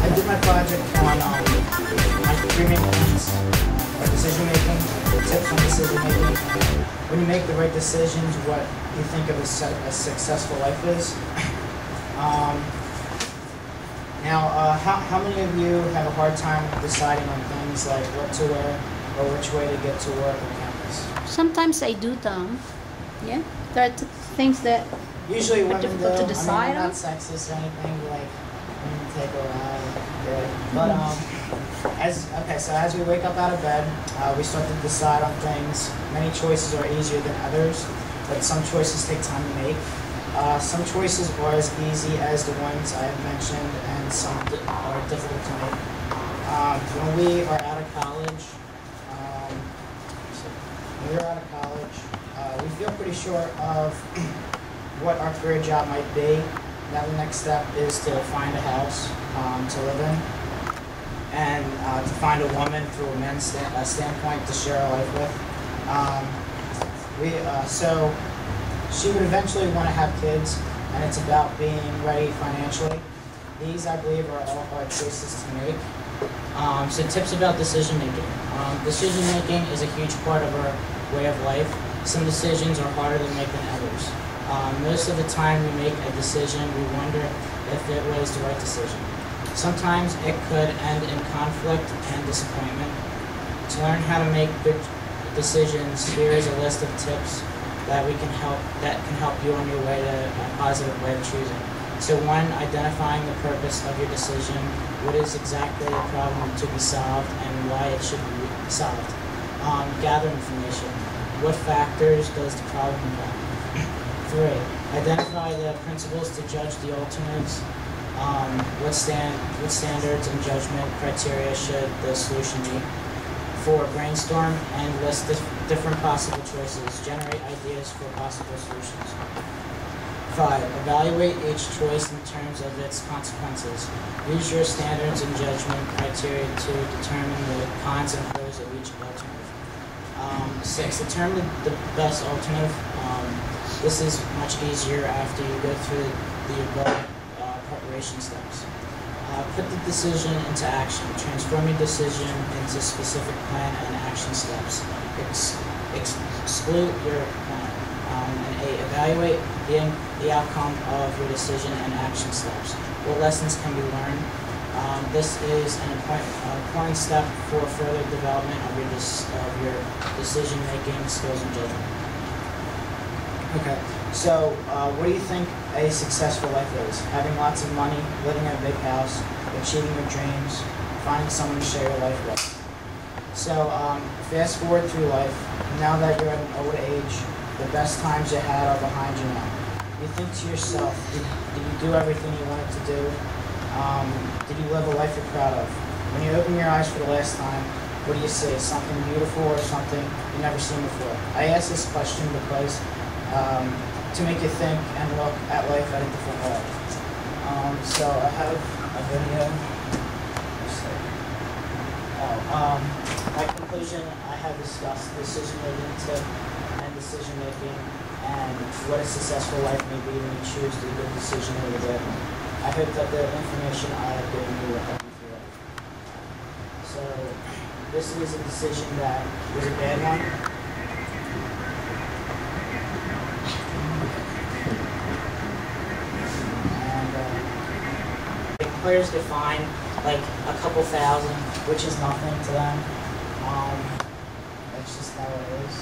I did my project on my three main points, decision making, tips on decision making. When you make the right decisions, what you think of a successful life is. How many of you have a hard time deciding on things like what to wear or which way to get to work on campus? Sometimes I do, Tom. Yeah, there are things that usually are women difficult do. to decide I'm on. not sexist or anything, like women take a while. But so as we wake up out of bed, we start to decide on things. Many choices are easier than others, but some choices take time to make. Some choices are as easy as the ones I have mentioned, and some are difficult to make. When we are out of college, we feel pretty sure of what our career job might be. Now the next step is to find a house to live in, and to find a woman through a men's standpoint to share our life with. So she would eventually want to have kids, and it's about being ready financially. These, I believe, are all hard choices to make. So tips about decision making. Decision making is a huge part of our way of life. Some decisions are harder to make than others. Most of the time we make a decision, we wonder if it was the right decision. Sometimes it could end in conflict and disappointment. To learn how to make good decisions, here is a list of tips that can help you on your way to a positive way of choosing. So 1, identifying the purpose of your decision. What is exactly the problem to be solved and why it should be solved. Gather information. What factors does the problem involve? 3, identify the principles to judge the alternatives. What standards and judgment criteria should the solution meet? 4, brainstorm and list different possible choices. Generate ideas for possible solutions. 5, evaluate each choice in terms of its consequences. Use your standards and judgment criteria to determine the cons and pros of each alternative. 6, determine the best alternative. This is much easier after you go through the above preparation steps. Put the decision into action. Transform your decision into specific plan and action steps. Exclude your plan. And 8, evaluate the outcome of your decision and action steps. What lessons can be learned? This is an important step for further development of your decision-making skills and judgment. Okay, so what do you think a successful life is? Having lots of money, living in a big house, achieving your dreams, finding someone to share your life with. So fast forward through life, now that you're at an old age, the best times you had are behind you now. You think to yourself, did you do everything you wanted to do? Did you live a life you're proud of? When you open your eyes for the last time, what do you see? Something beautiful or something you've never seen before? I ask this question because to make you think and look at life at a different way. So I have a video. My conclusion, I have discussed decision-making tip and decision-making and what a successful life may be when you choose the good decision over the other. I hope that the information I have given you will help you through it. So this is a decision that was a bad one. Players define like a couple thousand, which is nothing to them. That's just how it is.